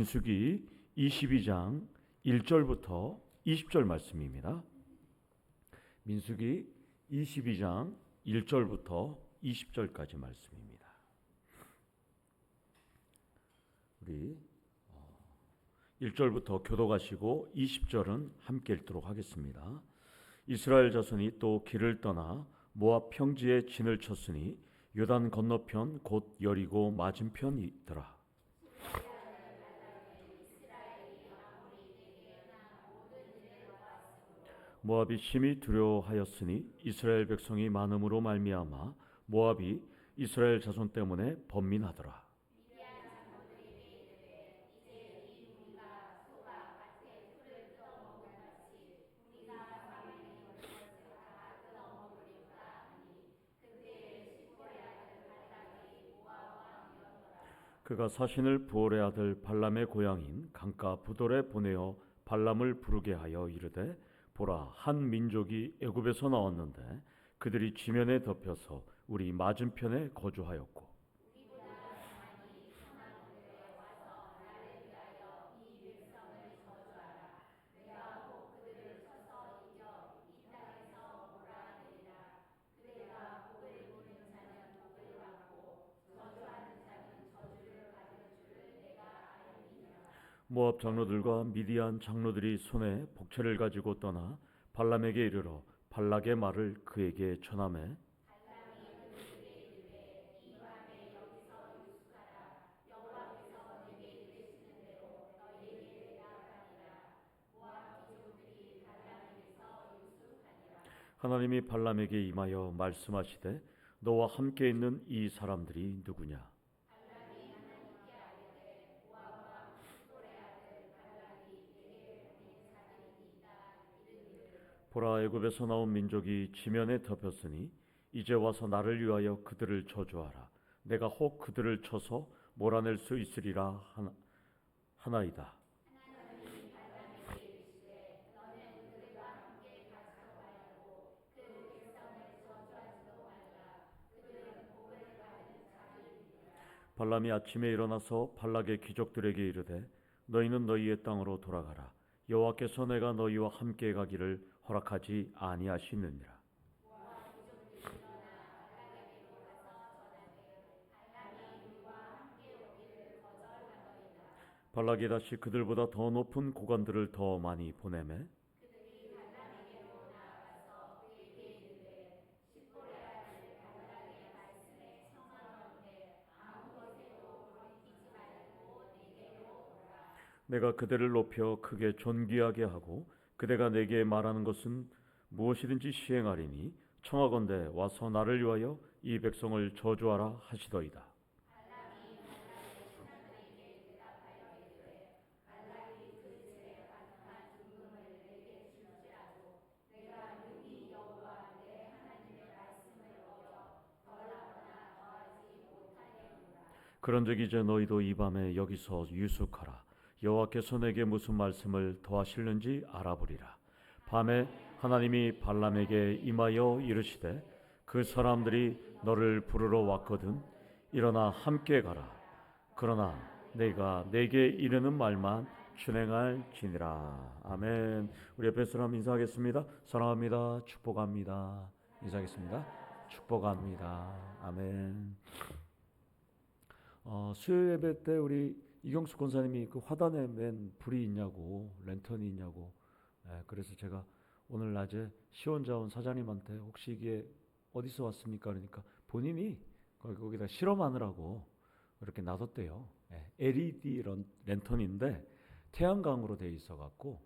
민수기 22장 1절부터 20절 말씀입니다. 민수기 22장 1절부터 20절까지 말씀입니다. 우리 1절부터 교독하시고 20절은 함께 읽도록 하겠습니다. 이스라엘 자손이 또 길을 떠나 모압 평지에 진을 쳤으니 요단 건너편 곧 여리고 맞은편이더라. 모압이 심히 두려워하였으니 이스라엘 백성이 많음으로 말미암아 모압이 이스라엘 자손 때문에 번민하더라. 그가 사신을 부올의 아들 발람의 고향인 강가 부돌에 보내어 발람을 부르게 하여 이르되 보라, 한 민족이 애굽에서 나왔는데 그들이 지면에 덮여서 우리 맞은편에 거주하였고 모압 장로들과 미디안 장로들이 손에 복채를 가지고 떠나 발람에게 이르러 발락의 말을 그에게 전하매 하나님이 발람에게 임하여 말씀하시되 너와 함께 있는 이 사람들이 누구냐? 보라, 애굽에서 나온 민족이 지면에 덮였으니 이제 와서 나를 위하여 그들을 저주하라. 내가 혹 그들을 쳐서 몰아낼 수 있으리라 하나이다. 발람이 아침에 일어나서 발락의 귀족들에게 이르되 너희는 너희의 땅으로 돌아가라. 여호와께서 내가 너희와 함께 가기를 허락하지 아니하시느니라. 발락이 다시 그들보다 더 높은 고관들을 더 많이 보내매 내가 그들을 높여 크게 존귀하게 하고 그대가 내게 말하는 것은 무엇이든지 시행하리니 청하건대 와서 나를 위하여 이 백성을 저주하라 하시더이다. 그런즉 이제 너희도 이 밤에 여기서 유숙하라. 여호와께서 내게 무슨 말씀을 더하실는지 알아보리라. 밤에 하나님이 발람에게 임하여 이르시되 그 사람들이 너를 부르러 왔거든 일어나 함께 가라. 그러나 내가 내게 이르는 말만 준행할지니라. 아멘. 우리 옆에 사람 인사하겠습니다. 사랑합니다. 축복합니다. 인사하겠습니다. 축복합니다. 아멘. 수요 예배 때 우리 이경수 권사님이 그 화단에 맨 불이 있냐고, 랜턴이 있냐고. 그래서 제가 오늘 낮에 시원자원 사장님한테 혹시 이게 어디서 왔습니까? 그러니까 본인이 거기다 실험하느라고 이렇게 놔뒀대요. LED 랜턴인데 태양광으로 돼 있어갖고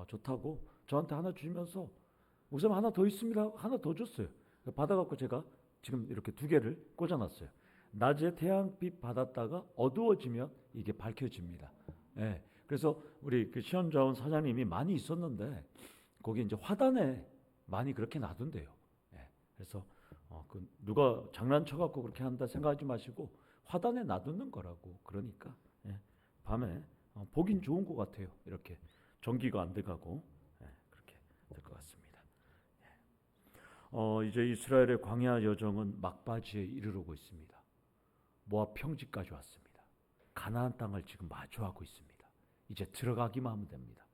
좋다고 저한테 하나 주면서 목사님 하나 더 있습니다. 하나 더 줬어요. 받아갖고 제가 지금 이렇게 두 개를 꽂아놨어요. 낮에 태양빛 받았다가 어두워지면 이게 밝혀집니다. 그래서 우리 그 시험자원 사장님이 많이 있었는데 거기 이제 화단에 많이 그렇게 놔둔대요. 그래서 그 누가 장난쳐갖고 그렇게 한다 생각하지 마시고 화단에 놔두는 거라고. 그러니까 밤에 보긴 좋은 것 같아요. 이렇게 전기가 안 들어가고 그렇게 될 것 같습니다. 이제 이스라엘의 광야 여정은 막바지에 이르르고 있습니다. 모압 평지까지 왔습니다. 가나안 땅을 지금 마주하고 있습니다. 이제 들어가기만 하면 됩니다.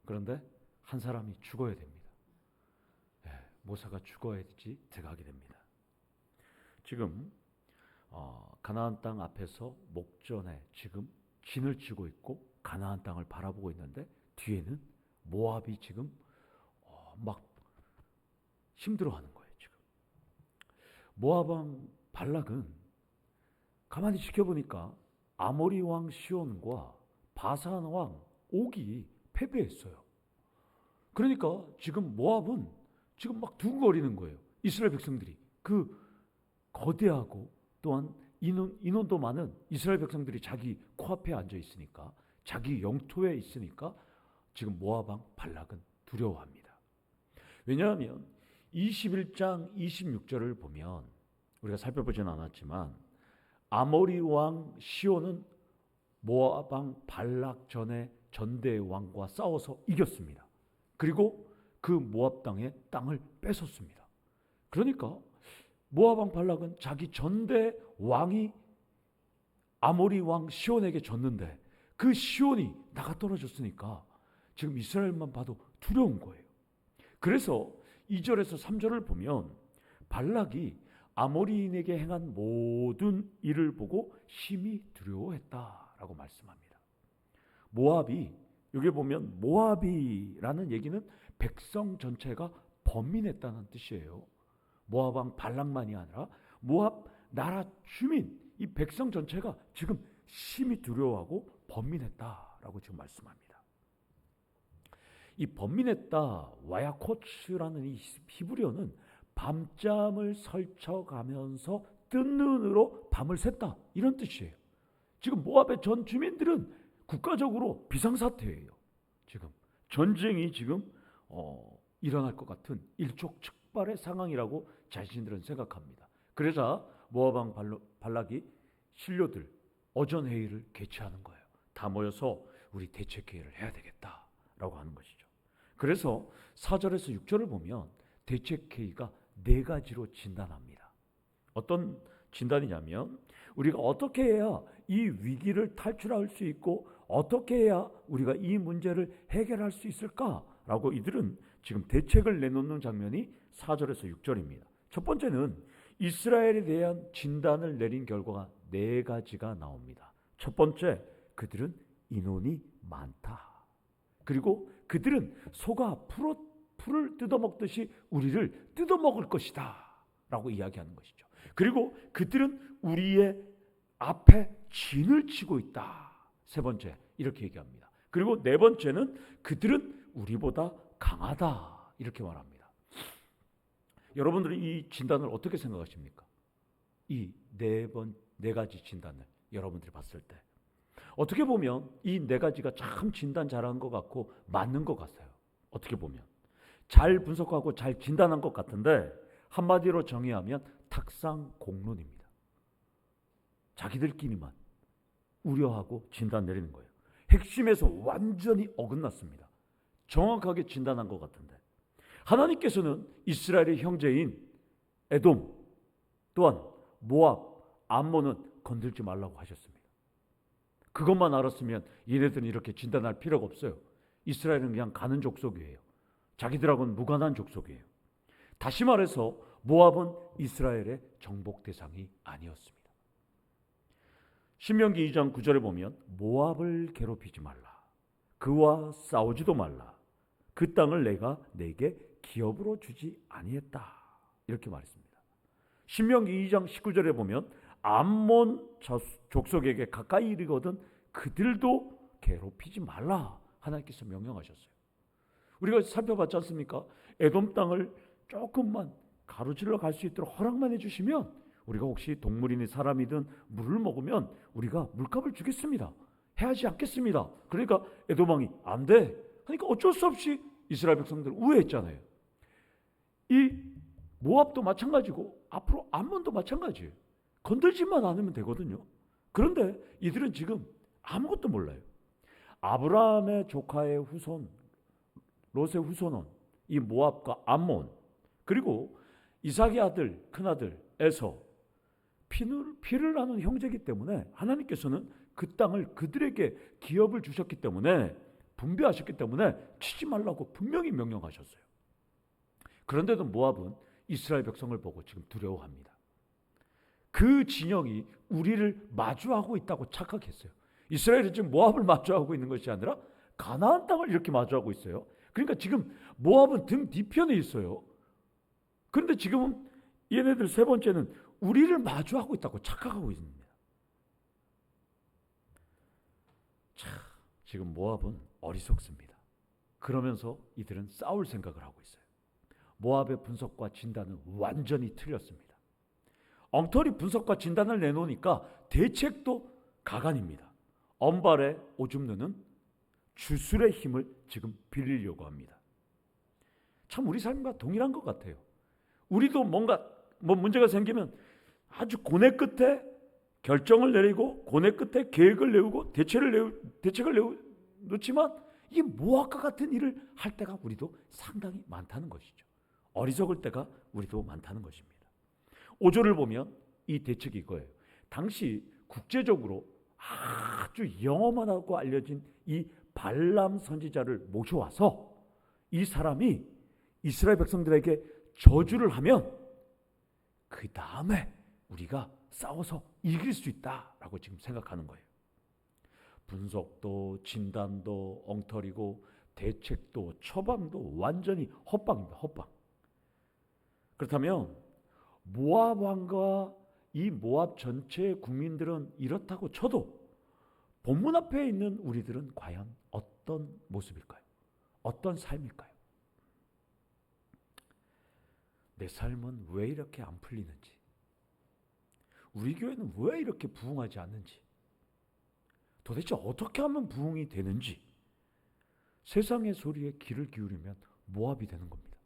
그런데 한 사람이 죽어야 됩니다. 모세가 죽어야지 들어가게 됩니다. 지금 가나안 땅 앞에서 목전에 지금 진을 치고 있고 가나안 땅을 바라보고 있는데 뒤에는 모압이 지금 막 힘들어하는 거예요. 지금 모압 왕 발락은 가만히 지켜보니까 아모리 왕 시온과 바산 왕 옥이 패배했어요. 그러니까 지금 모압은 지금 막 두근거리는 거예요. 이스라엘 백성들이 그 거대하고 또한 인원도 많은 이스라엘 백성들이 자기 코앞에 앉아 있으니까, 자기 영토에 있으니까 지금 모압 왕 발락은 두려워합니다. 왜냐하면 21장 26절을 보면 우리가 살펴보지는 않았지만 아모리 왕 시온은 모압 왕 발락 전에 전대 왕과 싸워서 이겼습니다. 그리고 그 모압 땅의 땅을 뺏었습니다. 그러니까 모압 왕 발락은 자기 전대 왕이 아모리 왕 시온에게 졌는데 그 시온이 나가 떨어졌으니까 지금 이스라엘만 봐도 두려운 거예요. 그래서 2절에서 3절을 보면 발락이 아모리인에게 행한 모든 일을 보고 심히 두려워했다라고 말씀합니다. 모압이, 여기 보면 모압이라는 얘기는 백성 전체가 번민했다는 뜻이에요. 모압 왕 발락만이 아니라 모압 나라 주민, 이 백성 전체가 지금 심히 두려워하고 번민했다라고 지금 말씀합니다. 이 번민했다, 와야코츠라는 이 히브리어는 밤잠을 설쳐가면서 뜬 눈으로 밤을 샜다, 이런 뜻이에요. 지금 모압의 전 주민들은 국가적으로 비상사태예요. 지금 전쟁이 지금 일어날 것 같은 일촉즉발의 상황이라고 자신들은 생각합니다. 그래서 모압 왕 발락이 신료들 어전회의를 개최하는 거예요. 다 모여서 우리 대책회의를 해야 되겠다라고 하는 것이죠. 그래서 4절에서 6절을 보면 대책회의가 4가지로 진단합니다. 어떤 진단이냐면 우리가 어떻게 해야 이 위기를 탈출할 수 있고 어떻게 해야 우리가 이 문제를 해결할 수 있을까라고 이들은 지금 대책을 내놓는 장면이 4절에서 6절입니다. 첫 번째는 이스라엘에 대한 진단을 내린 결과가 4가지가 나옵니다. 첫 번째, 그들은 인원이 많다. 그리고 그들은 소가 풀을 뜯어먹듯이 우리를 뜯어먹을 것이다 라고 이야기하는 것이죠. 그리고 그들은 우리의 앞에 진을 치고 있다. 세 번째, 이렇게 얘기합니다. 그리고 네 번째는 그들은 우리보다 강하다, 이렇게 말합니다. 여러분들은 이 진단을 어떻게 생각하십니까? 이 네 가지 진단을 여러분들이 봤을 때 어떻게 보면 이 4가지가 참 진단 잘한 것 같고 맞는 것 같아요. 어떻게 보면 잘 분석하고 잘 진단한 것 같은데 한마디로 정의하면 탁상공론입니다. 자기들끼리만 우려하고 진단 내리는 거예요. 핵심에서 완전히 어긋났습니다. 정확하게 진단한 것 같은데 하나님께서는 이스라엘의 형제인 에돔 또한 모압, 암몬은 건들지 말라고 하셨습니다. 그것만 알았으면 얘네들은 이렇게 진단할 필요가 없어요. 이스라엘은 그냥 가는 족속이에요. 자기들하고는 무관한 족속이에요. 다시 말해서 모압은 이스라엘의 정복 대상이 아니었습니다. 신명기 2장 9절에 보면 모압을 괴롭히지 말라. 그와 싸우지도 말라. 그 땅을 내가 내게 기업으로 주지 아니했다. 이렇게 말했습니다. 신명기 2장 19절에 보면 암몬 족속에게 가까이 이르거든 그들도 괴롭히지 말라. 하나님께서 명령하셨어요. 우리가 살펴봤지 않습니까? 에돔 땅을 조금만 가로질러 갈 수 있도록 허락만 해주시면 우리가 혹시 동물이니 사람이든 물을 먹으면 우리가 물값을 주겠습니다. 해하지 않겠습니다. 그러니까 에돔 왕이 안 돼. 그러니까 어쩔 수 없이 이스라엘 백성들 우회했잖아요. 이 모압도 마찬가지고 앞으로 암몬도 마찬가지예요. 건들지만 않으면 되거든요. 그런데 이들은 지금 아무것도 몰라요. 아브라함의 조카의 후손 롯의 후손은 이 모압과 암몬, 그리고 이삭의 아들 큰아들 에서 피를 나눈 형제이기 때문에 하나님께서는 그 땅을 그들에게 기업을 주셨기 때문에, 분배하셨기 때문에 치지 말라고 분명히 명령하셨어요. 그런데도 모압은 이스라엘 백성을 보고 지금 두려워합니다. 그 진영이 우리를 마주하고 있다고 착각했어요. 이스라엘이 지금 모압을 마주하고 있는 것이 아니라 가나안 땅을 이렇게 마주하고 있어요. 그러니까 지금 모압은 등 뒤편에 있어요. 그런데 지금은 얘네들 세 번째는 우리를 마주하고 있다고 착각하고 있습니다. 자, 지금 모압은 어리석습니다. 그러면서 이들은 싸울 생각을 하고 있어요. 모압의 분석과 진단은 완전히 틀렸습니다. 엉터리 분석과 진단을 내놓으니까 대책도 가관입니다. 언발에 오줌 누는 주술의 힘을 지금 빌리려고 합니다. 참 우리 삶과 동일한 것 같아요. 우리도 뭔가 문제가 생기면 아주 고뇌 끝에 결정을 내리고 고뇌 끝에 계획을 내고 대책을 놓지만 이 모압과 같은 일을 할 때가 우리도 상당히 많다는 것이죠. 어리석을 때가 우리도 많다는 것입니다. 5절을 보면 이 대책이 이거예요. 당시 국제적으로 아주 영험하다고 알려진 이 발람 선지자를 모셔와서 이 사람이 이스라엘 백성들에게 저주를 하면 그 다음에 우리가 싸워서 이길 수 있다라고 지금 생각하는 거예요. 분석도 진단도 엉터리고 대책도 처방도 완전히 헛방입니다. 헛방. 그렇다면 모압 왕과 이 모압 전체 국민들은 이렇다고 쳐도 본문 앞에 있는 우리들은 과연 어떤 모습일까요? 어떤 삶일까요? 내 삶은 왜 이렇게 안 풀리는지, 우리 교회는 왜 이렇게 부흥하지 않는지, 도대체 어떻게 하면 부흥이 되는지, 세상의 소리에 귀를 기울이면 모압이 되는 겁니다.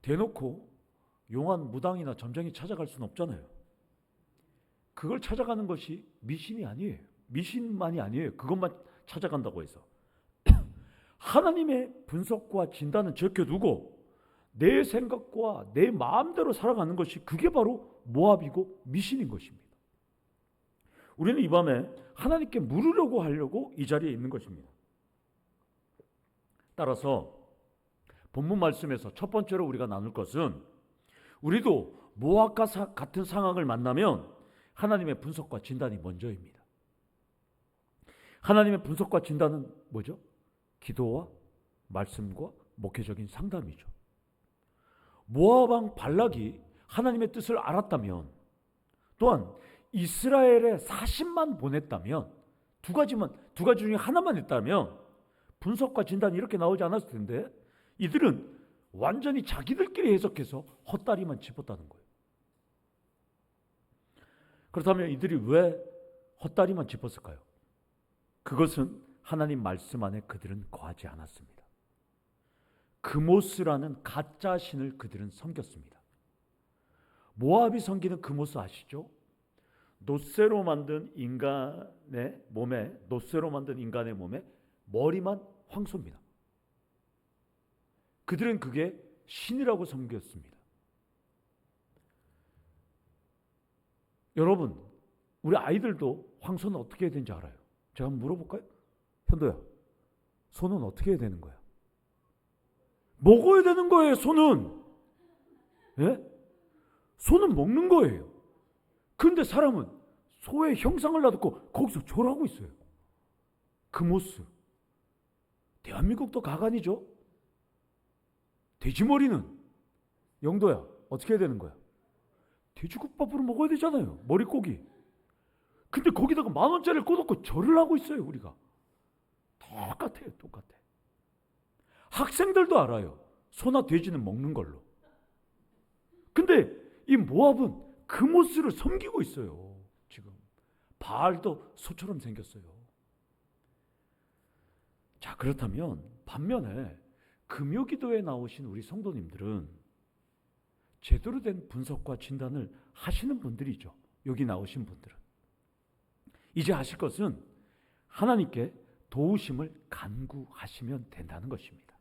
대놓고 용한 무당이나 점쟁이 찾아갈 수는 없잖아요. 그걸 찾아가는 것이 미신이 아니에요. 미신만이 아니에요. 그것만 찾아간다고 해서. 하나님의 분석과 진단은 제껴두고 내 생각과 내 마음대로 살아가는 것이 그게 바로 모압이고 미신인 것입니다. 우리는 이 밤에 하나님께 물으려고 하려고 이 자리에 있는 것입니다. 따라서 본문 말씀에서 첫 번째로 우리가 나눌 것은 우리도 모압과 같은 상황을 만나면 하나님의 분석과 진단이 먼저입니다. 하나님의 분석과 진단은 뭐죠? 기도와 말씀과 목회적인 상담이죠. 모압 왕 발락이 하나님의 뜻을 알았다면, 또한 이스라엘에 40만 보냈다면, 두 가지 중에 하나만 했다면 분석과 진단이 이렇게 나오지 않았을 텐데 이들은 완전히 자기들끼리 해석해서 헛다리만 짚었다는 거예요. 그렇다면 이들이 왜 헛다리만 짚었을까요? 그것은 하나님 말씀 안에 그들은 거하지 않았습니다. 그모스라는 가짜 신을 그들은 섬겼습니다. 모압이 섬기는 그모스 아시죠? 노쇠로 만든 인간의 몸에 머리만 황소입니다. 그들은 그게 신이라고 섬겼습니다. 여러분, 우리 아이들도 황소는 어떻게 해야 되는지 알아요? 제가 한번 물어볼까요? 현도야, 소는 어떻게 해야 되는 거야? 먹어야 되는 거예요, 소는. 예? 소는 먹는 거예요. 그런데 사람은 소의 형상을 놔두고 거기서 졸하고 있어요. 그 모습. 대한민국도 가관이죠. 돼지머리는 영도야 어떻게 해야 되는 거야? 돼지국밥으로 먹어야 되잖아요. 머릿고기. 근데 거기다가 10,000원짜리를 꽂아놓고 절을 하고 있어요. 우리가. 똑같아요. 똑같아. 학생들도 알아요. 소나 돼지는 먹는 걸로. 근데 이 모압은 그 모습을 섬기고 있어요. 지금 바알도 소처럼 생겼어요. 자, 그렇다면 반면에 금요기도에 나오신 우리 성도님들은 제대로 된 분석과 진단을 하시는 분들이죠. 여기 나오신 분들은. 이제 하실 것은 하나님께 도우심을 간구하시면 된다는 것입니다.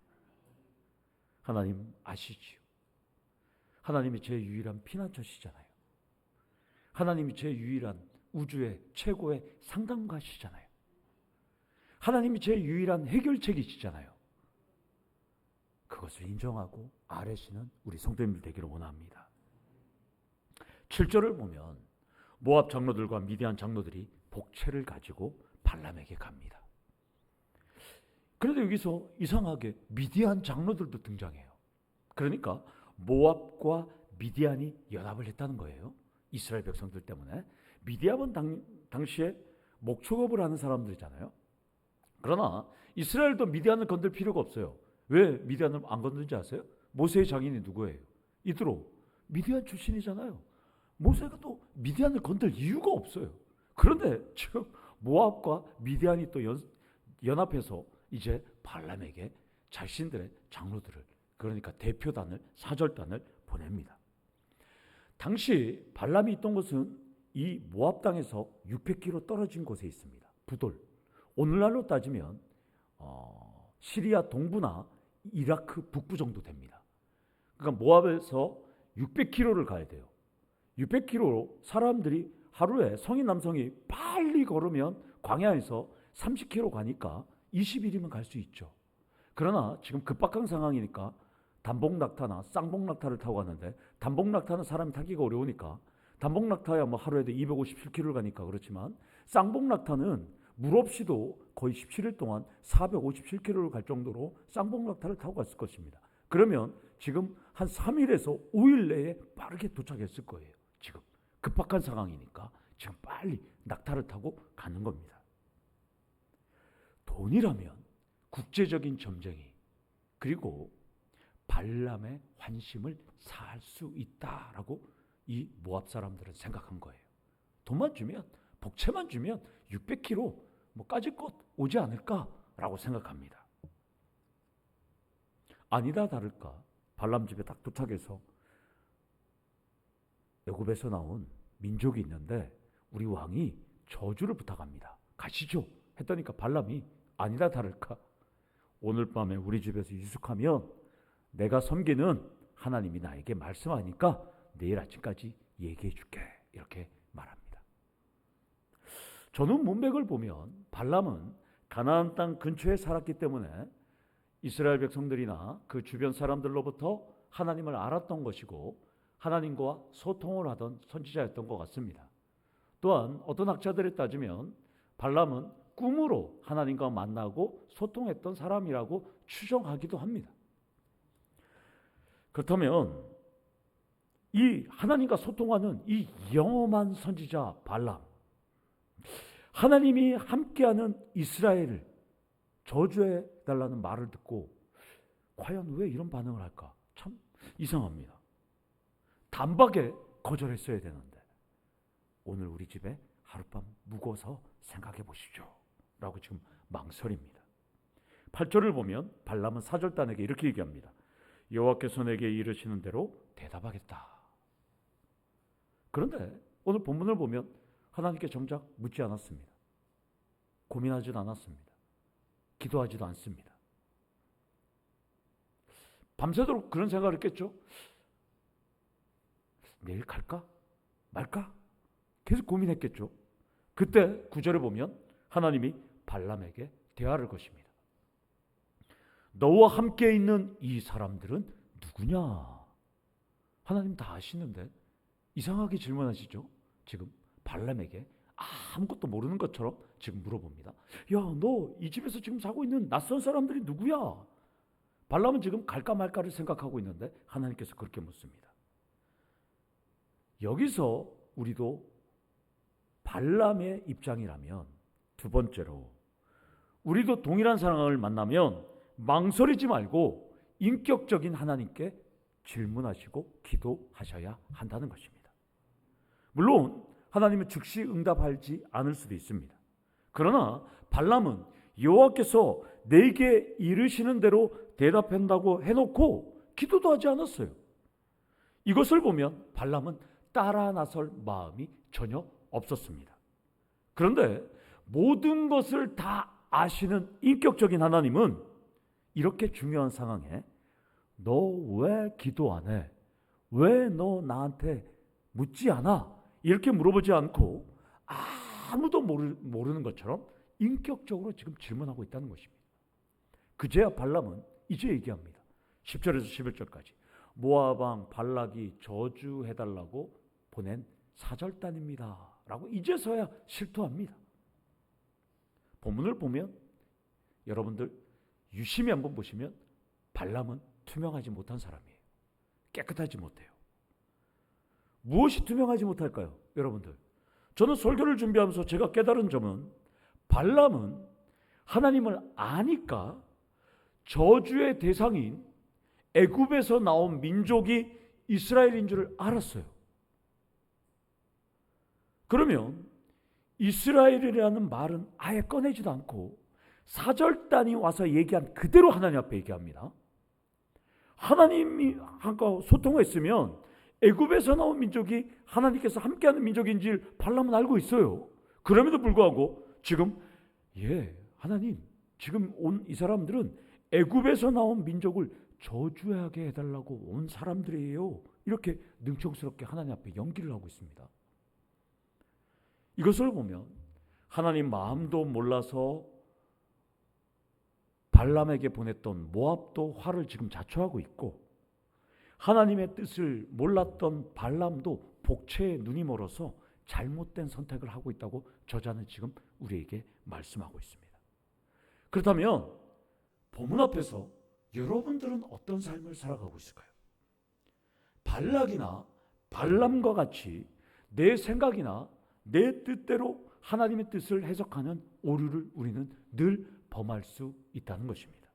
하나님 아시지요. 하나님이 제 유일한 피난처시잖아요. 하나님이 제 유일한 우주의 최고의 상담가시잖아요. 하나님이 제 유일한 해결책이시잖아요. 그것을 인정하고 아뢰시는 우리 성도님들 되기를 원합니다. 7절을 보면 모압 장로들과 미디안 장로들이 복채를 가지고 발람에게 갑니다. 그런데 여기서 이상하게 미디안 장로들도 등장해요. 그러니까 모압과 미디안이 연합을 했다는 거예요. 이스라엘 백성들 때문에. 미디안은 당시에 목축업을 하는 사람들이잖아요. 그러나 이스라엘도 미디안을 건들 필요가 없어요. 왜 미디안을 안 건든지 아세요? 모세의 장인이 누구예요? 이드로. 미디안 출신이잖아요. 모세가 또 미디안을 건들 이유가 없어요. 그런데 지금 모압과 미디안이 또 연합해서 이제 발람에게 자신들의 장로들을, 그러니까 대표단을, 사절단을 보냅니다. 당시 발람이 있던 곳은 이 모압 땅에서 600km 떨어진 곳에 있습니다. 부돌. 오늘날로 따지면 시리아 동부나 이라크 북부 정도 됩니다. 그러니까 모압에서 600km를 가야 돼요. 600km로 사람들이 하루에 성인 남성이 빨리 걸으면 광야에서 30km 가니까 20일이면 갈 수 있죠. 그러나 지금 급박한 상황이니까 단봉낙타나 쌍봉낙타를 타고 가는데, 단봉낙타는 사람이 타기가 어려우니까, 단봉낙타야 뭐 하루에도 257km를 가니까 그렇지만, 쌍봉낙타는 물 없이도 거의 17일 동안 457km를 갈 정도로 쌍봉낙타를 타고 갔을 것입니다. 그러면 지금 한 3일에서 5일 내에 빠르게 도착했을 거예요. 지금 급박한 상황이니까 지금 빨리 낙타를 타고 가는 겁니다. 돈이라면 국제적인 점쟁이, 그리고 발람의 환심을 살 수 있다라고 이 모압 사람들은 생각한 거예요. 돈만 주면, 복채만 주면 600km 뭐 까짓 것 오지 않을까라고 생각합니다. 아니다 다를까 발람 집에 딱 도착해서 애굽에서 나온 민족이 있는데 우리 왕이 저주를 부탁합니다. 가시죠 했더니까 발람이 아니다 다를까 오늘 밤에 우리 집에서 유숙하면 내가 섬기는 하나님이 나에게 말씀하니까 내일 아침까지 얘기해 줄게, 이렇게 말합니다. 저는 문맥을 보면 발람은 가나안 땅 근처에 살았기 때문에 이스라엘 백성들이나 그 주변 사람들로부터 하나님을 알았던 것이고 하나님과 소통을 하던 선지자였던 것 같습니다. 또한 어떤 학자들에 따지면 발람은 꿈으로 하나님과 만나고 소통했던 사람이라고 추정하기도 합니다. 그렇다면 이 하나님과 소통하는 이 영험한 선지자 발람, 하나님이 함께하는 이스라엘을 저주해 달라는 말을 듣고 과연 왜 이런 반응을 할까? 참 이상합니다. 단박에 거절했어야 되는데 오늘 우리 집에 하룻밤 묵어서 생각해 보시죠 라고 지금 망설입니다. 8절을 보면 발람은 사절단에게 이렇게 얘기합니다. 여호와께서 내게 이르시는 대로 대답하겠다. 그런데 오늘 본문을 보면 하나님께 정작 묻지 않았습니다. 고민하지도 않았습니다. 기도하지도 않습니다. 밤새도록 그런 생각을 했겠죠. 내일 갈까? 말까? 계속 고민했겠죠. 그때 9절에 보면 하나님이 발람에게 대화를 거십니다. 너와 함께 있는 이 사람들은 누구냐? 하나님 다 아시는데 이상하게 질문하시죠. 지금 발람에게 아무것도 모르는 것처럼 지금 물어봅니다. 야, 너 이 집에서 지금 사고 있는 낯선 사람들이 누구야? 발람은 지금 갈까 말까를 생각하고 있는데 하나님께서 그렇게 묻습니다. 여기서 우리도 발람의 입장이라면 두 번째로 우리도 동일한 상황을 만나면 망설이지 말고 인격적인 하나님께 질문하시고 기도하셔야 한다는 것입니다. 물론 하나님은 즉시 응답하지 않을 수도 있습니다. 그러나 발람은 여호와께서 내게 이르시는 대로 대답한다고 해놓고 기도도 하지 않았어요. 이것을 보면 발람은 따라 나설 마음이 전혀 없었습니다. 그런데 모든 것을 다 아시는 인격적인 하나님은 이렇게 중요한 상황에 너 왜 기도 안 해? 왜 너 나한테 묻지 않아? 이렇게 물어보지 않고 아무도 모르는 것처럼 인격적으로 지금 질문하고 있다는 것입니다. 그제야 발람은 이제 얘기합니다. 10절에서 11절까지 모압 왕 발락이 저주해달라고 보낸 사절단입니다 라고 이제서야 실토합니다. 본문을 보면 여러분들 유심히 한번 보시면 발람은 투명하지 못한 사람이에요. 깨끗하지 못해요. 무엇이 투명하지 못할까요? 여러분들, 저는 설교를 준비하면서 제가 깨달은 점은 발람은 하나님을 아니까 저주의 대상인 애굽에서 나온 민족이 이스라엘인 줄 알았어요. 그러면 이스라엘이라는 말은 아예 꺼내지도 않고 사절단이 와서 얘기한 그대로 하나님 앞에 얘기합니다. 하나님이 아까 소통했으면 애굽에서 나온 민족이 하나님께서 함께하는 민족인지 발람은 알고 있어요. 그럼에도 불구하고 지금 하나님 지금 온 이 사람들은 애굽에서 나온 민족을 저주하게 해달라고 온 사람들이에요. 이렇게 능청스럽게 하나님 앞에 연기를 하고 있습니다. 이것을 보면 하나님 마음도 몰라서 발람에게 보냈던 모압도 화를 지금 자초하고 있고, 하나님의 뜻을 몰랐던 발람도 복채에 눈이 멀어서 잘못된 선택을 하고 있다고 저자는 지금 우리에게 말씀하고 있습니다. 그렇다면 본문 앞에서 여러분들은 어떤 삶을 살아가고 있을까요? 발락이나 발람과 같이 내 생각이나 내 뜻대로 하나님의 뜻을 해석하는 오류를 우리는 늘 범할 수 있다는 것입니다.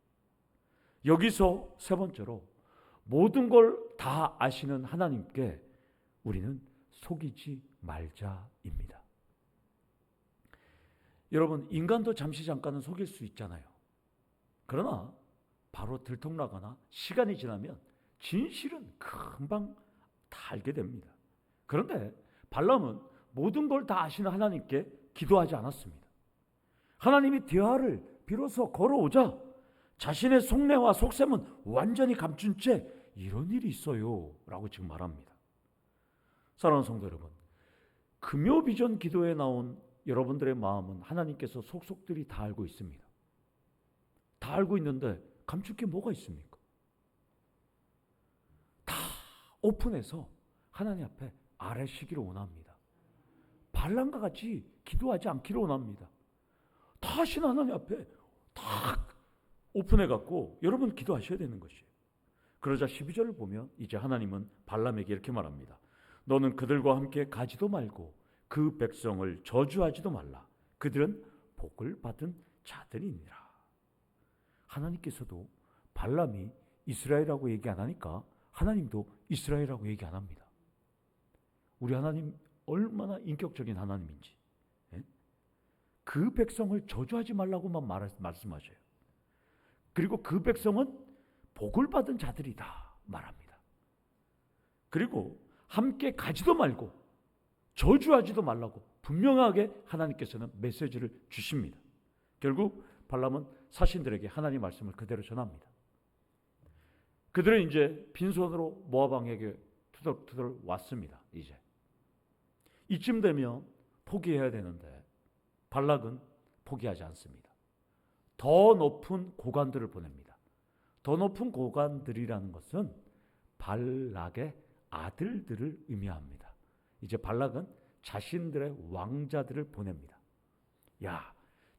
여기서 세 번째로 모든 걸 다 아시는 하나님께 우리는 속이지 말자입니다. 여러분, 인간도 잠시 잠깐은 속일 수 있잖아요. 그러나 바로 들통나거나 시간이 지나면 진실은 금방 다 알게 됩니다. 그런데 발람은 모든 걸 다 아시는 하나님께 기도하지 않았습니다. 하나님이 대화를 비로소 걸어오자 자신의 속내와 속셈은 완전히 감춘 채 이런 일이 있어요 라고 지금 말합니다. 사랑하는 성도 여러분, 금요비전 기도에 나온 여러분들의 마음은 하나님께서 속속들이 다 알고 있습니다. 다 알고 있는데 감출 게 뭐가 있습니까? 다 오픈해서 하나님 앞에 아뢰시기를 원합니다. 발람과 같이 기도하지 않기를 원합니다. 다 하신 하나님 앞에 다 오픈해갖고 여러분 기도하셔야 되는 것이에요. 그러자 12절을 보면 이제 하나님은 발람에게 이렇게 말합니다. 너는 그들과 함께 가지도 말고 그 백성을 저주하지도 말라. 그들은 복을 받은 자들이니라. 하나님께서도 발람이 이스라엘이라고 얘기 안 하니까 하나님도 이스라엘이라고 얘기 안 합니다. 우리 하나님 얼마나 인격적인 하나님인지. 그 백성을 저주하지 말라고만 말씀하셔요. 그리고 그 백성은 복을 받은 자들이다 말합니다. 그리고 함께 가지도 말고 저주하지도 말라고 분명하게 하나님께서는 메시지를 주십니다. 결국 발람은 사신들에게 하나님 말씀을 그대로 전합니다. 그들은 이제 빈손으로 모압 왕에게 투덜투덜 왔습니다. 이쯤 되면 포기해야 되는데 발락은 포기하지 않습니다. 더 높은 고관들을 보냅니다. 더 높은 고관들이라는 것은 발락의 아들들을 의미합니다. 이제 발락은 자신들의 왕자들을 보냅니다.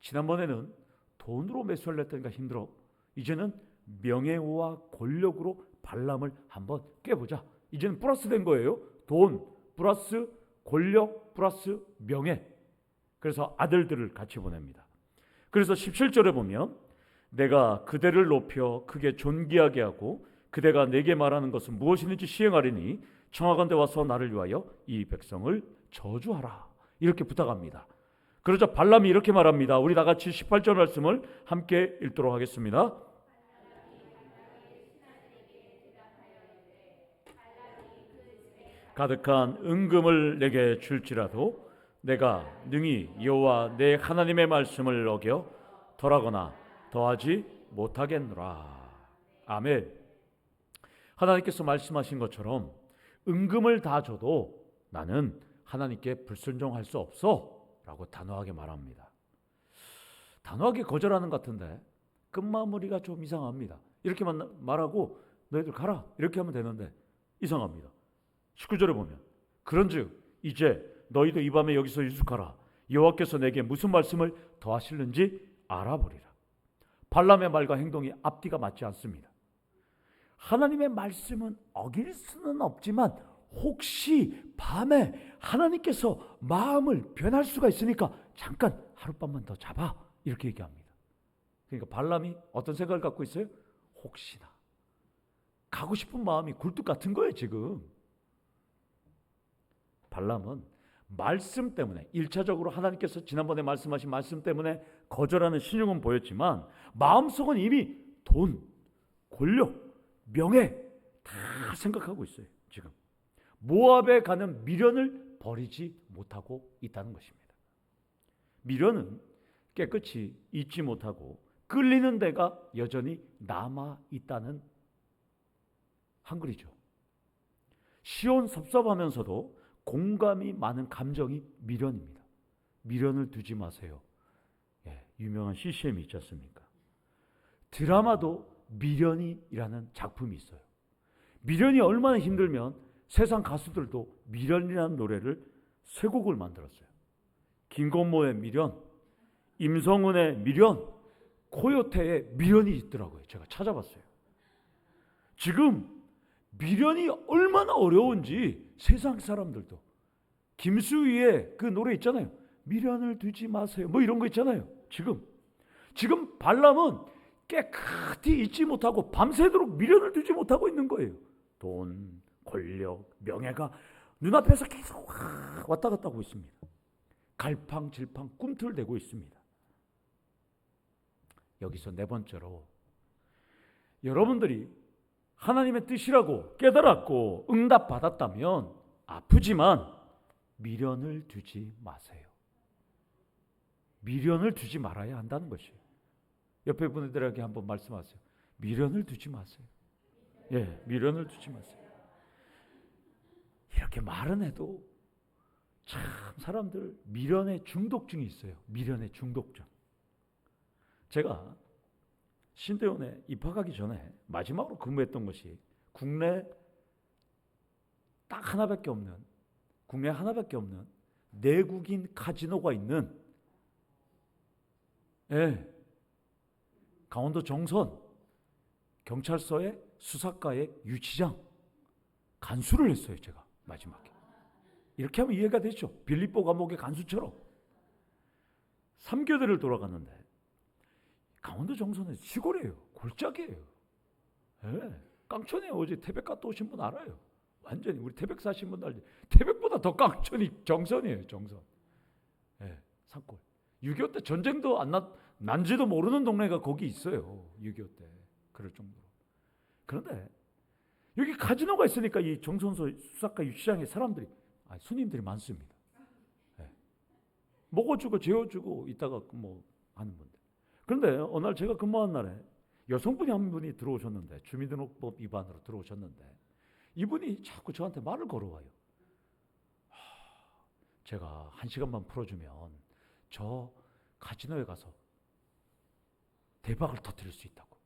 지난번에는 돈으로 매수를 했더니까 힘들어. 이제는 명예와 권력으로 발람을 한번 깨보자. 이제는 플러스 된 거예요. 돈 플러스 권력 플러스 명예. 그래서 아들들을 같이 보냅니다. 그래서 17절에 보면 내가 그대를 높여 크게 존귀하게 하고 그대가 내게 말하는 것은 무엇이든지 시행하리니 청하건대 와서 나를 위하여 이 백성을 저주하라. 이렇게 부탁합니다. 그러자 발람이 이렇게 말합니다. 우리 다 같이 18절 말씀을 함께 읽도록 하겠습니다. 가득한 은금을 내게 줄지라도 내가 능히 여호와 내 하나님의 말씀을 어겨 덜하거나 더하지 못하겠노라. 아멘. 하나님께서 말씀하신 것처럼 은금을 다 줘도 나는 하나님께 불순종할 수 없어 라고 단호하게 말합니다. 단호하게 거절하는 것 같은데 끝마무리가 좀 이상합니다. 이렇게만 말하고 너희들 가라 이렇게 하면 되는데 이상합니다. 19절에 보면 그런즉 이제 너희도 이 밤에 여기서 유숙하라. 여호와께서 내게 무슨 말씀을 더하실는지 알아보리라. 발람의 말과 행동이 앞뒤가 맞지 않습니다. 하나님의 말씀은 어길 수는 없지만 혹시 밤에 하나님께서 마음을 변할 수가 있으니까 잠깐 하룻밤만 더 잡아 이렇게 얘기합니다. 그러니까 발람이 어떤 생각을 갖고 있어요? 혹시나 가고 싶은 마음이 굴뚝 같은 거예요. 지금 발람은 말씀 때문에 1차적으로 하나님께서 지난번에 말씀하신 말씀 때문에 거절하는 신용은 보였지만 마음속은 이미 돈, 권력, 명예 다 생각하고 있어요. 지금 모압에 가는 미련을 버리지 못하고 있다는 것입니다. 미련은 깨끗이 잊지 못하고 끌리는 데가 여전히 남아 있다는 한글이죠. 시원섭섭하면서도 공감이 많은 감정이 미련입니다. 미련을 두지 마세요. 유명한 CCM이 있지 않습니까? 드라마도 미련이라는 작품이 있어요. 미련이 얼마나 힘들면 세상 가수들도 미련이라는 노래를 세 곡을 만들었어요. 김건모의 미련, 임성은의 미련, 코요태의 미련이 있더라고요. 제가 찾아봤어요. 지금 미련이 얼마나 어려운지 세상 사람들도 김수희의 그 노래 있잖아요. 미련을 두지 마세요. 뭐 이런 거 있잖아요. 지금 발람은 깨끗이 잊지 못하고 밤새도록 미련을 두지 못하고 있는 거예요. 돈, 권력, 명예가 눈앞에서 계속 왔다 갔다 하고 있습니다. 갈팡질팡 꿈틀대고 있습니다. 여기서 네 번째로 여러분들이 하나님의 뜻이라고 깨달았고 응답받았다면 아프지만 미련을 두지 마세요. 미련을 두지 말아야 한다는 것이에요. 옆에 분들에게 한번 말씀하세요. 미련을 두지 마세요. 미련을 두지 마세요. 이렇게 말은 해도 참 사람들 미련의 중독증이 있어요. 미련의 중독증. 제가 신대원에 입학하기 전에 마지막으로 근무했던 것이 국내 하나밖에 없는 내국인 카지노가 있는 강원도 정선 경찰서의 수사과의 유치장 간수를 했어요. 제가 마지막에. 이렇게 하면 이해가 되죠. 빌립보 감옥의 간수처럼 3교대를 돌아갔는데 강원도 정선은 시골이에요. 골짜기예요. 깡촌에 어제 태백 갔다 오신 분 알아요. 완전히 우리 태백 사신 분들 알지. 태백보다 더 깡촌이 정선이에요. 정선. 산골. 6.25 때 전쟁도 난지도 모르는 동네가 거기 있어요. 6.25 때. 그럴 정도로. 그런데 여기 카지노가 있으니까 이 정선소 수사과 유치장에 손님들이 많습니다. 먹어주고 재워주고 이따가 뭐 하는 분들. 그런데 어느 날 제가 근무한 날에 여성분이 한 분이 들어오셨는데 주민등록법 위반으로 들어오셨는데 이분이 자꾸 저한테 말을 걸어와요. 제가 1시간만 풀어주면 저 카지노에 가서 대박을 터뜨릴 수 있다고.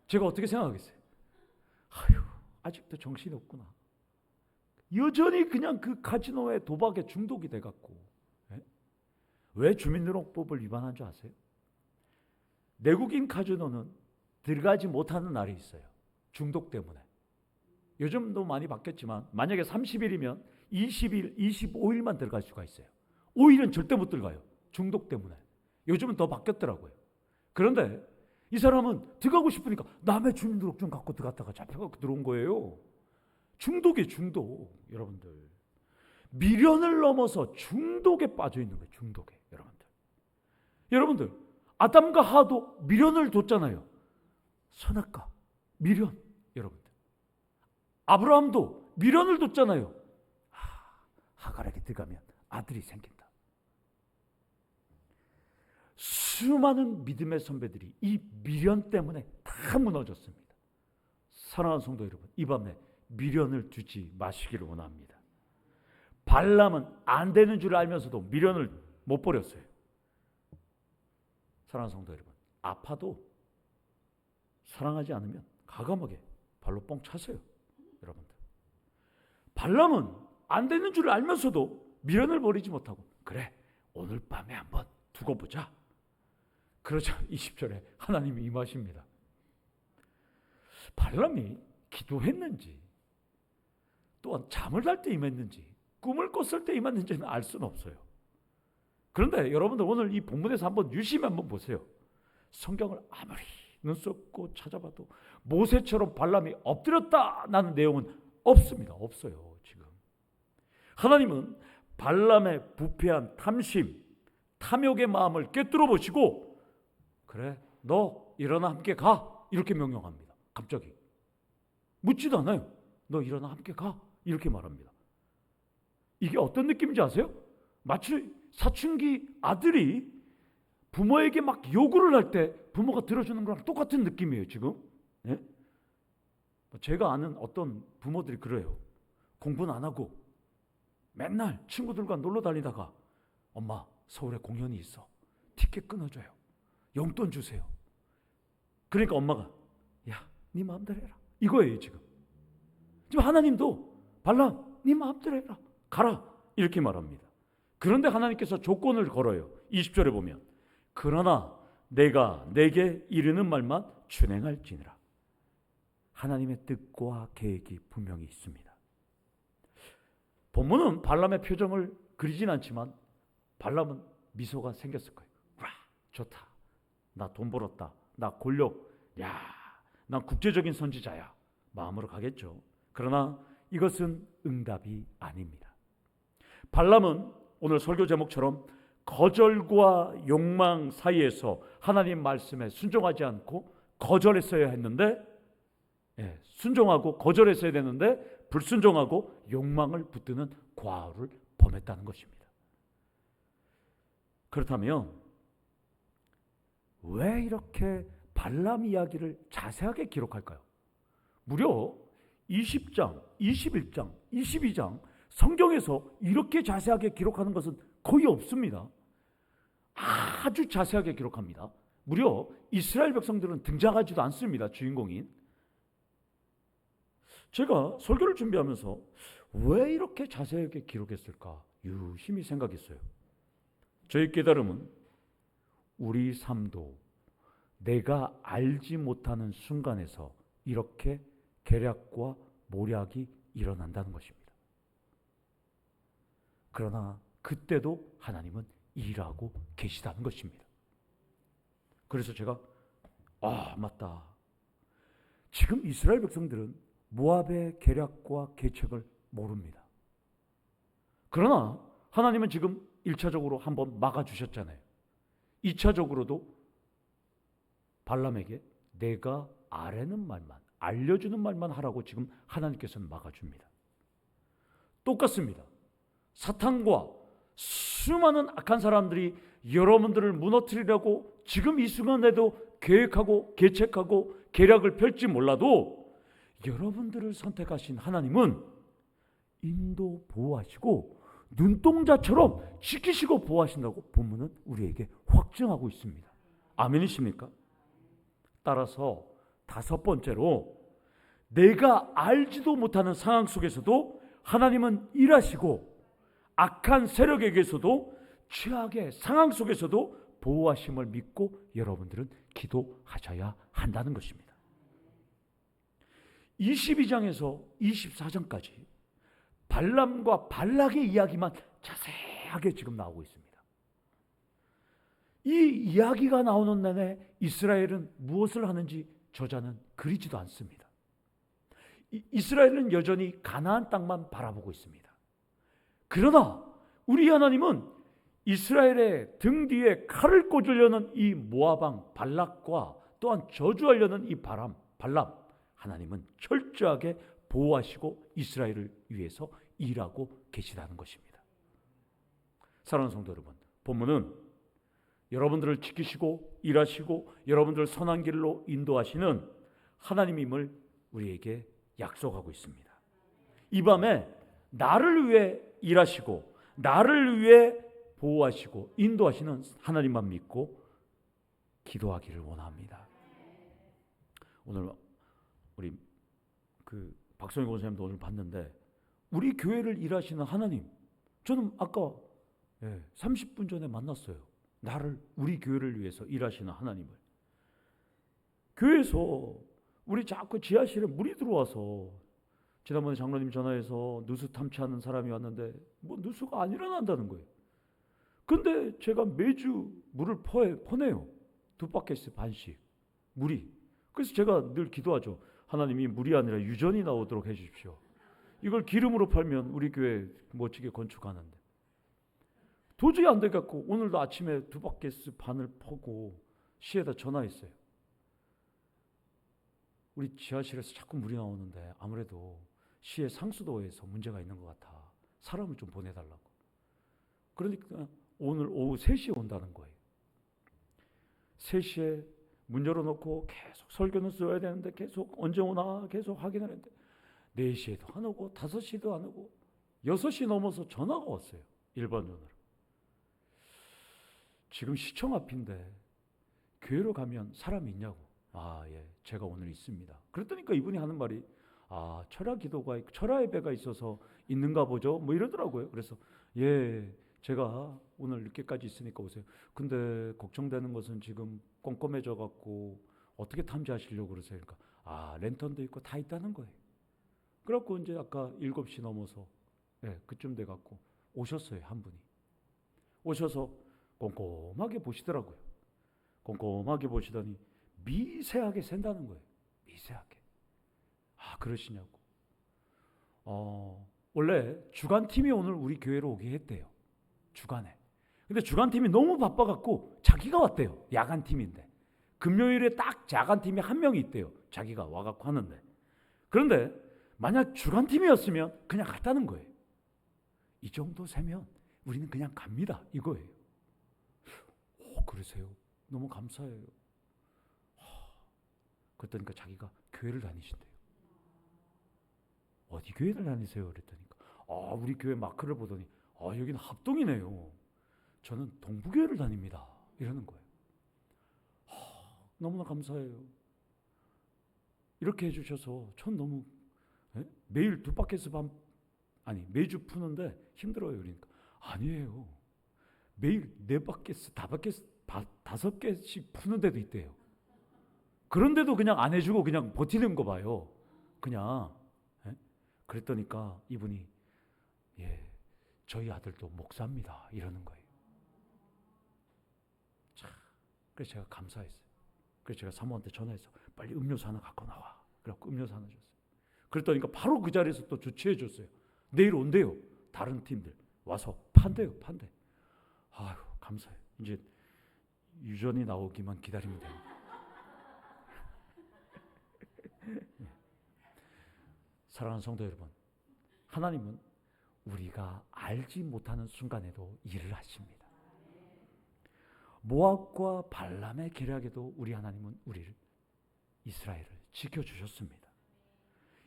제가 어떻게 생각하겠어요? 아직도 정신이 없구나. 여전히 그냥 그 카지노의 도박에 중독이 돼갖고. 왜 주민등록법을 위반한 줄 아세요? 내국인 카지노는 들어가지 못하는 날이 있어요. 중독 때문에. 요즘도 많이 바뀌었지만 만약에 30일이면 20일, 25일만 들어갈 수가 있어요. 5일은 절대 못 들어가요. 중독 때문에. 요즘은 더 바뀌었더라고요. 그런데 이 사람은 들어가고 싶으니까 남의 주민등록증 갖고 들어갔다가 잡혀갖고 들어온 거예요. 중독이에요. 중독. 여러분들. 미련을 넘어서 중독에 빠져 있는 거예요. 중독에. 여러분들. 아담과 하도 미련을 뒀잖아요. 선악과 미련. 여러분들. 아브라함도 미련을 뒀잖아요. 하갈에게 들어가면 아들이 생긴다. 수많은 믿음의 선배들이 이 미련 때문에 다 무너졌습니다. 사랑하는 성도 여러분, 이 밤에 미련을 두지 마시기를 원합니다. 발람은 안 되는 줄 알면서도 미련을 못 버렸어요. 사랑하는 성도 여러분, 아파도 사랑하지 않으면 과감하게 발로 뻥 차세요. 여러분들, 발람은 안 되는 줄 알면서도 미련을 버리지 못하고, 그래 오늘 밤에 한번 두고 보자. 그러자 20절에 하나님이 임하십니다. 발람이 기도했는지, 또한 잠을 잘 때 임했는지, 꿈을 꿨을 때 임했는지는 알 수는 없어요. 그런데 여러분들, 오늘 이 본문에서 한번 유심히 한번 보세요. 성경을 아무리 눈 쏟고 찾아봐도 모세처럼 발람이 엎드렸다는 내용은 없습니다. 없어요. 지금 하나님은 발람의 부패한 탐심, 탐욕의 마음을 꿰뚫어 보시고, 그래 너 일어나 함께 가, 이렇게 명령합니다. 갑자기 묻지도 않아요. 너 일어나 함께 가, 이렇게 말합니다. 이게 어떤 느낌인지 아세요? 마치 사춘기 아들이 부모에게 막 요구를 할 때 부모가 들어주는 거랑 똑같은 느낌이에요. 지금 예? 제가 아는 어떤 부모들이 그래요. 공부는 안 하고 맨날 친구들과 놀러 다니다가, 엄마 서울에 공연이 있어, 티켓 끊어줘요, 용돈 주세요. 그러니까 엄마가, 야 네 마음대로 해라, 이거예요. 지금 하나님도 발람 네 마음대로 해라, 가라, 이렇게 말합니다. 그런데 하나님께서 조건을 걸어요. 20절에 보면, 그러나 내가 내게 이르는 말만 준행할지니라. 하나님의 뜻과 계획이 분명히 있습니다. 본문은 발람의 표정을 그리진 않지만 발람은 미소가 생겼을 거예요. 와, 좋다, 나 돈 벌었다, 나 권력, 야, 난 국제적인 선지자야, 마음으로 가겠죠. 그러나 이것은 응답이 아닙니다. 발람은 오늘 설교 제목처럼 거절과 욕망 사이에서 하나님 말씀에 순종하지 않고 거절했어야 했는데, 순종하고 거절했어야 되는데 불순종하고 욕망을 붙드는 과오를 범했다는 것입니다. 그렇다면 왜 이렇게 발람 이야기를 자세하게 기록할까요? 무려 20장, 21장, 22장 성경에서 이렇게 자세하게 기록하는 것은 거의 없습니다. 아주 자세하게 기록합니다. 무려 이스라엘 백성들은 등장하지도 않습니다. 주인공인. 제가 설교를 준비하면서 왜 이렇게 자세하게 기록했을까 유심히 생각했어요. 저의 깨달음은 우리 삶도 내가 알지 못하는 순간에서 이렇게 계략과 모략이 일어난다는 것입니다. 그러나 그때도 하나님은 일하고 계시다는 것입니다. 그래서 제가 맞다, 지금 이스라엘 백성들은 모압의 계략과 계책을 모릅니다. 그러나 하나님은 지금 1차적으로 한번 막아주셨잖아요. 2차적으로도 발람에게 내가 아뢰는 말만, 알려주는 말만 하라고 지금 하나님께서는 막아줍니다. 똑같습니다. 사탄과 수많은 악한 사람들이 여러분들을 무너뜨리려고 지금 이 순간에도 계획하고 계책하고 계략을 펼지 몰라도, 여러분들을 선택하신 하나님은 인도 보호하시고 눈동자처럼 지키시고 보호하신다고 본문은 우리에게 확증하고 있습니다. 아멘이십니까? 따라서 다섯 번째로, 내가 알지도 못하는 상황 속에서도 하나님은 일하시고 악한 세력에게서도 최악의 상황 속에서도 보호하심을 믿고 여러분들은 기도하셔야 한다는 것입니다. 22장에서 24장까지 발람과 발락의 이야기만 자세하게 지금 나오고 있습니다. 이 이야기가 나오는 내내 이스라엘은 무엇을 하는지 저자는 그리지도 않습니다. 이스라엘은 여전히 가나안 땅만 바라보고 있습니다. 그러나 우리 하나님은 이스라엘의 등 뒤에 칼을 꽂으려는 이 모압 왕 발락과 또한 저주하려는 이 발람, 하나님은 철저하게 보호하시고 이스라엘을 위해서 일하고 계시다는 것입니다. 사랑하는 성도 여러분, 본문은 여러분들을 지키시고 일하시고 여러분들을 선한 길로 인도하시는 하나님임을 우리에게 약속하고 있습니다. 이 밤에 나를 위해 일하시고 나를 위해 보호하시고 인도하시는 하나님만 믿고 기도하기를 원합니다. 오늘 우리 박성희 권사님도 오늘 봤는데 우리 교회를 일하시는 하나님, 저는 아까 30분 전에 만났어요. 우리 교회를 위해서 일하시는 하나님을. 교회에서 우리 자꾸 지하실에 물이 들어와서, 지난번에 장로님 전화해서 누수 탐지하는 사람이 왔는데 누수가 안 일어난다는 거예요. 근데 제가 매주 물을 퍼내요. 2바켓 반씩 물이. 그래서 제가 늘 기도하죠. 하나님이 물이 아니라 유전이 나오도록 해주십시오. 이걸 기름으로 팔면 우리 교회 멋지게 건축하는데 도저히 안 돼갖고 오늘도 아침에 2바켓 반을 퍼고 시에다 전화했어요. 우리 지하실에서 자꾸 물이 나오는데 아무래도 시의 상수도에서 문제가 있는 것 같아. 사람을 좀 보내달라고. 그러니까 오늘 오후 3시에 온다는 거예요. 3시에 문 열어놓고 계속 설교는 써야 되는데 계속 언제 오나 계속 확인을 했는데 4시에도 안 오고 5시도 안 오고 6시 넘어서 전화가 왔어요. 일반 전화로. 지금 시청 앞인데 교회로 가면 사람이 있냐고. 예, 제가 오늘 있습니다. 그랬더니까 이분이 하는 말이 철야 예배가 있어서 있는가 보죠. 뭐 이러더라고요. 그래서 제가 오늘 늦게까지 있으니까 오세요. 근데 걱정되는 것은 지금 꼼꼼해져 갖고 어떻게 탐지하시려고 그러세요? 그러니까 랜턴도 있고 다 있다는 거예요. 그래갖고 이제 아까 7시 넘어서 그쯤 돼 갖고 오셨어요. 한 분이 오셔서 꼼꼼하게 보시더라고요. 꼼꼼하게 보시더니 미세하게 샌다는 거예요. 미세하게. 그러시냐고. 원래 주간팀이 오늘 우리 교회로 오게 했대요. 주간에. 근데 주간팀이 너무 바빠갖고 자기가 왔대요. 야간팀인데. 금요일에 딱 야간팀이 한 명이 있대요. 자기가 와갖고 하는데. 그런데 만약 주간팀이었으면 그냥 갔다는 거예요. 이 정도 세면 우리는 그냥 갑니다. 이거예요. 그러세요? 너무 감사해요. 그랬더니까 자기가 교회를 다니신대요. 어디 교회를 다니세요? 그랬더니까 우리 교회 마크를 보더니 여기는 합동이네요. 저는 동부교회를 다닙니다. 이러는 거예요. 너무나 감사해요. 이렇게 해주셔서 전 너무 매일 2바켓 반 매주 푸는데 힘들어요. 그러니까 아니에요. 매일 4바켓, 5개씩 푸는 데도 있대요. 그런데도 그냥 안 해주고 그냥 버티는 거 봐요. 그냥. 그랬더니까 이분이 저희 아들도 목사입니다. 이러는 거예요. 그래서 제가 감사했어요. 그래서 제가 사모한테 전화해서 빨리 음료수 하나 갖고 나와. 그래갖고 음료수 하나 줬어요. 그랬더니까 바로 그 자리에서 또 주최해 줬어요. 내일 온대요. 다른 팀들 와서 판대요. 감사해요. 이제 유전이 나오기만 기다리면 됩니다. 사랑하는 성도 여러분, 하나님은 우리가 알지 못하는 순간에도 일을 하십니다. 모압과 발람의 계략에도 우리 하나님은 이스라엘을 지켜주셨습니다.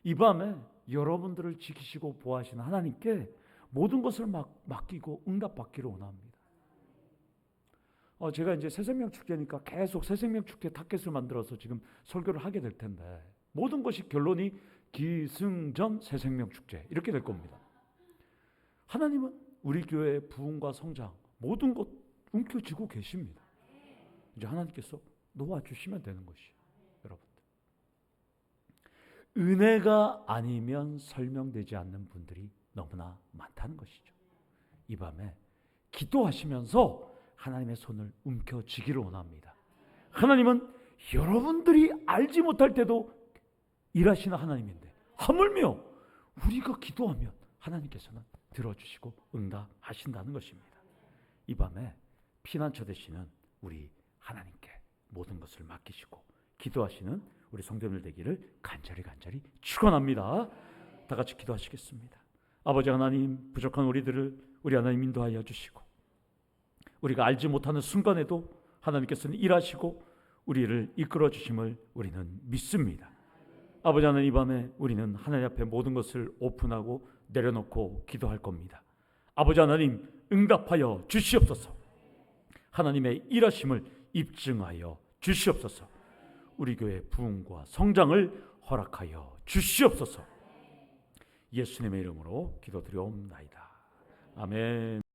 이 밤에 여러분들을 지키시고 보호하시는 하나님께 모든 것을 맡기고 응답받기를 원합니다. 제가 이제 새생명 축제니까 계속 새생명 축제 타겟을 만들어서 지금 설교를 하게 될 텐데 모든 것이 결론이 기승전 새생명 축제 이렇게 될 겁니다. 하나님은 우리 교회의 부흥과 성장 모든 것 움켜쥐고 계십니다. 이제 하나님께서 놓아주시면 되는 것이에요. 여러분들. 은혜가 아니면 설명되지 않는 분들이 너무나 많다는 것이죠. 이 밤에 기도하시면서 하나님의 손을 움켜쥐기를 원합니다. 하나님은 여러분들이 알지 못할 때도 일하시는 하나님인데 하물며 우리가 기도하면 하나님께서는 들어주시고 응답하신다는 것입니다. 이 밤에 피난처 되시는 우리 하나님께 모든 것을 맡기시고 기도하시는 우리 성도님들 되기를 간절히 축원합니다. 다 같이 기도하시겠습니다. 아버지 하나님, 부족한 우리 하나님 인도하여 주시고 우리가 알지 못하는 순간에도 하나님께서는 일하시고 우리를 이끌어 주심을 우리는 믿습니다. 아버지 하나님, 이 밤에 우리는 하나님 앞에 모든 것을 오픈하고 내려놓고 기도할 겁니다. 아버지 하나님, 응답하여 주시옵소서. 하나님의 일하심을 입증하여 주시옵소서. 우리 교회 부흥과 성장을 허락하여 주시옵소서. 예수님의 이름으로 기도드리옵나이다. 아멘.